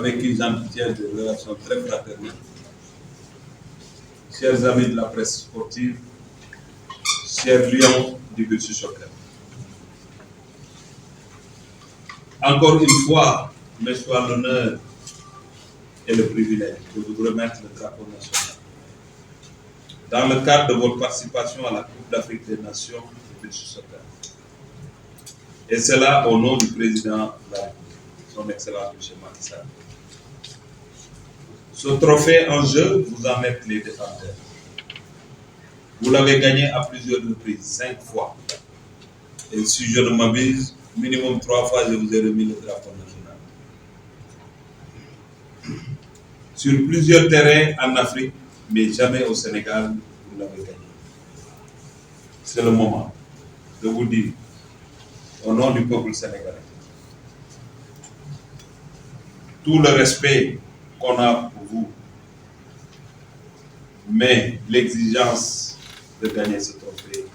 avec qui j'entretiens des relations très fraternelles, chers amis de la presse sportive, chers lions du Beach Soccer. Encore une fois, me soit l'honneur et le privilège de vous remettre le drapeau national. Dans le cadre de votre participation à la Coupe d'Afrique des Nations du Beach Soccer. Et cela au nom du président de la République, son Excellence M. Macky Sall. Ce trophée en jeu, vous en êtes les détenteurs. Vous l'avez gagné à plusieurs reprises, 5 fois. Et si je ne m'abuse, minimum 3 fois, je vous ai remis le drapeau national. Sur plusieurs terrains en Afrique, mais jamais au Sénégal, vous l'avez gagné. C'est le moment de vous dire, au nom du peuple sénégalais, tout le respect qu'on a pour vous, mais l'exigence de gagner ce trophée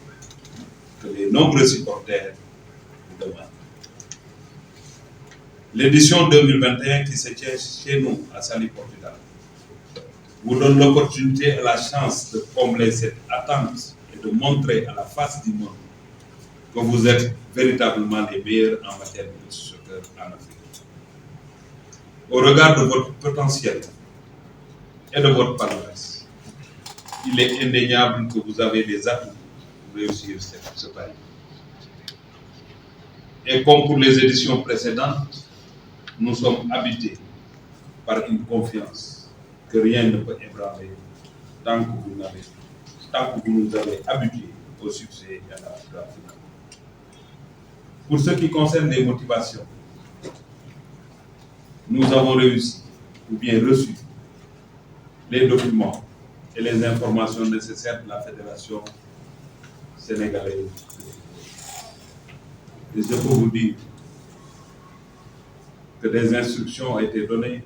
que les nombreux supporters vous demandent. L'édition 2021 qui se tient chez nous à Saly, Portugal, vous donne l'opportunité et la chance de combler cette attente et de montrer à la face du monde que vous êtes véritablement les meilleurs en matière de beach soccer en Afrique. Au regard de votre potentiel et de votre palmarès, il est indéniable que vous avez des atouts pour réussir ce pari. Et comme pour les éditions précédentes, nous sommes habités par une confiance que rien ne peut ébranler tant que vous nous avez habitués au succès et à la finale. Pour ce qui concerne les motivations, nous avons réussi ou bien reçu les documents et les informations nécessaires de la Fédération sénégalaise. Et je peux vous dire que des instructions ont été données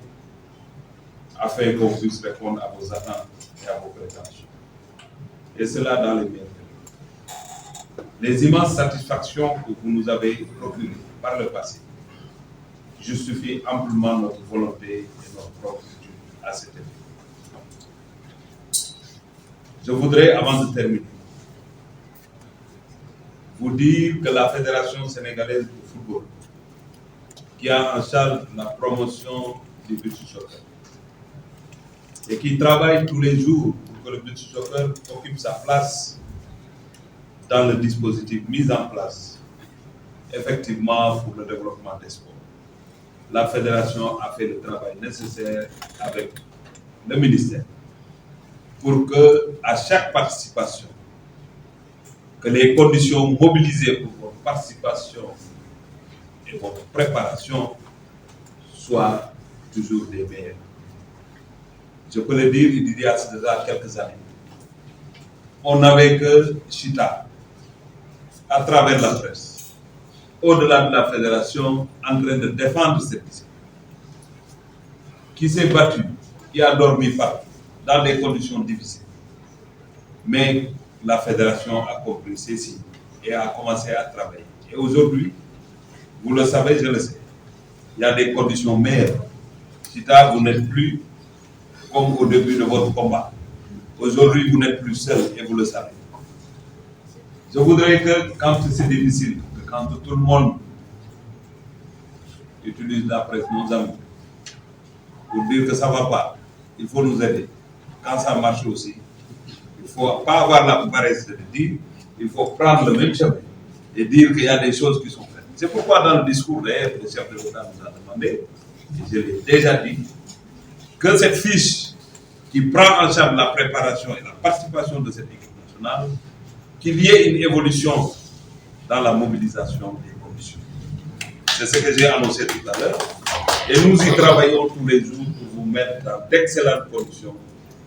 afin qu'on puisse répondre à vos attentes et à vos prétentions. Et cela dans les meilleurs délais. Les immenses satisfactions que vous nous avez procurées par le passé justifient amplement notre volonté et notre promptitude à cet effet. Je voudrais, avant de terminer, vous dire que la Fédération sénégalaise de football, qui a en charge la promotion du beach soccer et qui travaille tous les jours pour que le beach soccer occupe sa place dans le dispositif mis en place, effectivement, pour le développement des sports. La Fédération a fait le travail nécessaire avec le ministère pour que, à chaque participation, que les conditions mobilisées pour votre participation et votre préparation soient toujours des meilleures. Je peux le dire, il y a déjà quelques années, on n'avait que Chita, à travers la presse, au-delà de la fédération, en train de défendre cette discipline, qui s'est battu, qui a dormi partout, dans des conditions difficiles. Mais la fédération a compris ceci et a commencé à travailler. Et aujourd'hui, vous le savez, je le sais, il y a des conditions meilleures. Chita, vous n'êtes plus comme au début de votre combat. Aujourd'hui, vous n'êtes plus seul et vous le savez. Je voudrais que quand c'est difficile, que quand tout le monde utilise la presse, nos amis, pour dire que ça ne va pas, il faut nous aider. Quand ça marche aussi, il ne faut pas avoir la paresse de le dire, il faut prendre le même chemin et dire qu'il y a des choses qui sont faites. C'est pourquoi dans le discours d'ailleurs, le chef de l'État nous a demandé, et je l'ai déjà dit, que cette fiche qui prend en charge la préparation et la participation de cette équipe nationale, qu'il y ait une évolution dans la mobilisation des conditions. C'est ce que j'ai annoncé tout à l'heure. Et nous y travaillons tous les jours pour vous mettre dans d'excellentes conditions.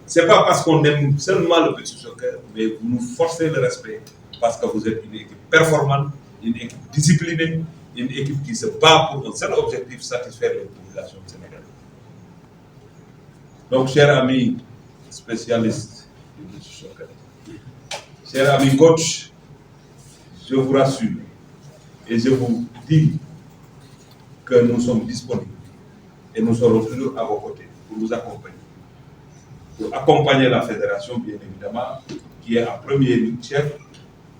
Ce n'est pas parce qu'on aime seulement le beach soccer, mais vous nous forcez le respect parce que vous êtes une équipe performante, une équipe disciplinée, une équipe qui se bat pour un seul objectif, satisfaire les populations sénégalaises. Donc, chers amis spécialistes du beach soccer, chers amis coachs, je vous rassure et je vous dis que nous sommes disponibles Et nous serons toujours à vos côtés pour vous accompagner. Pour accompagner la fédération, bien évidemment, qui est en premier chef,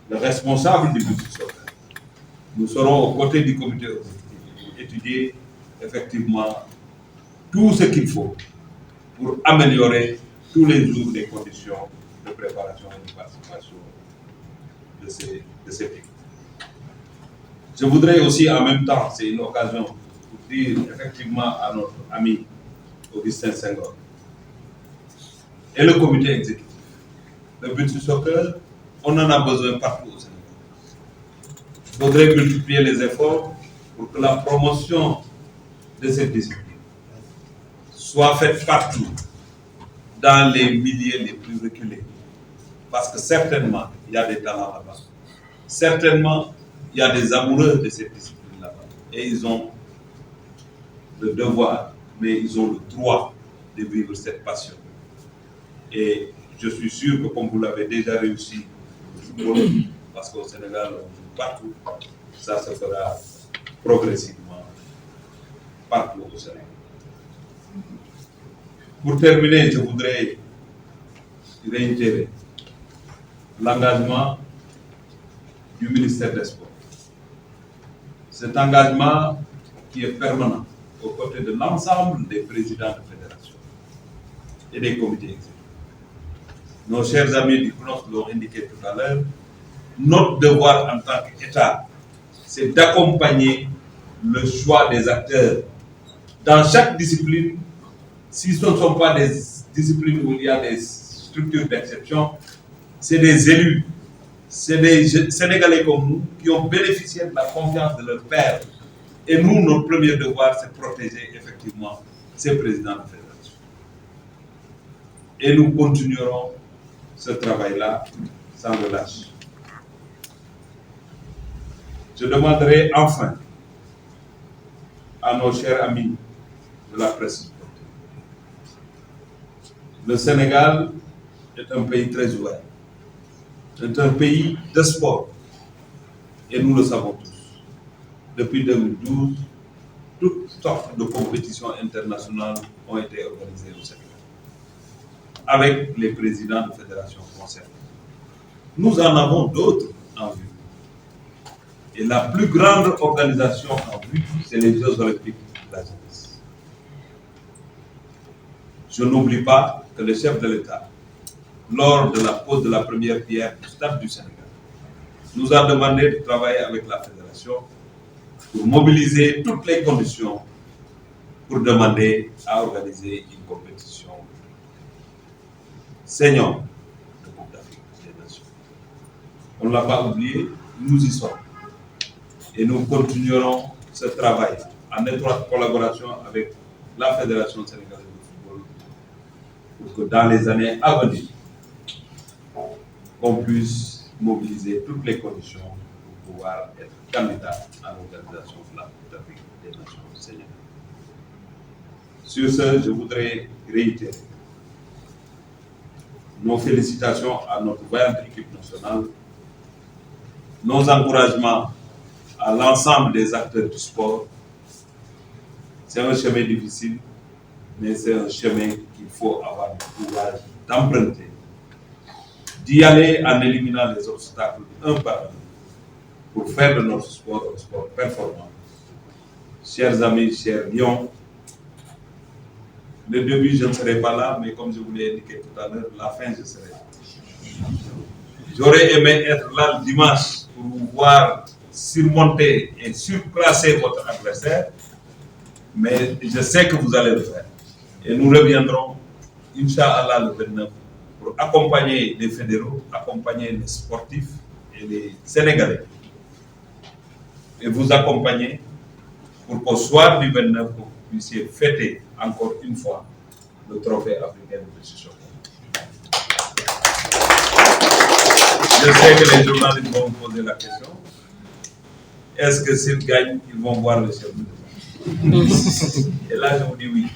le responsable du Beach Soccer. Nous serons aux côtés du comité exécutif pour étudier effectivement tout ce qu'il faut pour améliorer tous les jours les conditions de préparation et de participation de ces équipes. Je voudrais aussi en même temps, c'est une occasion pour dire effectivement à notre ami Augustin Senghor et le comité exécutif, le Beach Soccer, on en a besoin partout au Sénégal. Il faudrait multiplier les efforts pour que la promotion de cette discipline soit faite partout, dans les milieux les plus reculés. Parce que certainement, il y a des talents là-bas. Certainement, il y a des amoureux de cette discipline là-bas. Et ils ont le devoir, mais ils ont le droit de vivre cette passion. Et je suis sûr que comme vous l'avez déjà réussi, parce qu'au Sénégal, on joue partout, ça se fera progressivement partout au Sénégal. Pour terminer, je voudrais réitérer l'engagement du ministère des Sports. Cet engagement qui est permanent aux côtés de l'ensemble des présidents de fédération et des comités exécutifs. Nos chers amis du CNOS l'ont indiqué tout à l'heure, notre devoir en tant qu'État, c'est d'accompagner le choix des acteurs dans chaque discipline. Si ce ne sont pas des disciplines où il y a des structures d'exception, c'est des élus, c'est des Sénégalais comme nous qui ont bénéficié de la confiance de leurs pairs. Et nous, notre premier devoir, c'est de protéger effectivement ces présidents de fédération. Et nous continuerons ce travail-là sans relâche. Je demanderai enfin à nos chers amis de la presse sportive. Le Sénégal est un pays très ouvert. C'est un pays de sport. Et nous le savons tous. Depuis 2012, toutes sortes de compétitions internationales ont été organisées au Sénégal, avec les présidents de fédérations concernées. Nous en avons d'autres en vue. Et la plus grande organisation en vue, c'est les Jeux olympiques de la jeunesse. Je n'oublie pas que le chef de l'État, lors de la pose de la première pierre du stade du Sénégal, nous a demandé de travailler avec la fédération pour mobiliser toutes les conditions pour demander à organiser une compétition senior de Coupe d'Afrique des Nations. On ne l'a pas oublié, nous y sommes. Et nous continuerons ce travail en étroite collaboration avec la Fédération sénégalaise de football pour que dans les années à venir, on puisse mobiliser toutes les conditions pour pouvoir être candidat à l'organisation de la Coupe d'Afrique des Nations sénégalaises. Sur ce, je voudrais réitérer nos félicitations à notre vaillante équipe nationale, nos encouragements à l'ensemble des acteurs du sport. C'est un chemin difficile, mais c'est un chemin qu'il faut avoir le courage d'emprunter, d'y aller en éliminant les obstacles un par un pour faire de notre sport un sport performant. Chers amis, chers lions, le début, je ne serai pas là, mais comme je vous l'ai indiqué tout à l'heure, la fin, je serai là. J'aurais aimé être là le dimanche pour vous voir surmonter et surclasser votre adversaire, mais je sais que vous allez le faire. Et nous reviendrons, Inch'Allah, le 29, pour accompagner les fédéraux, accompagner les sportifs et les Sénégalais, et vous accompagner pour qu'au soir du 29, vous puissiez fêter encore une fois le trophée africain de Beach Soccer. Je sais que les journalistes vont vous poser la question. Est-ce que s'ils gagnent, ils vont voir le chef de l'État? Et là, je vous dis oui.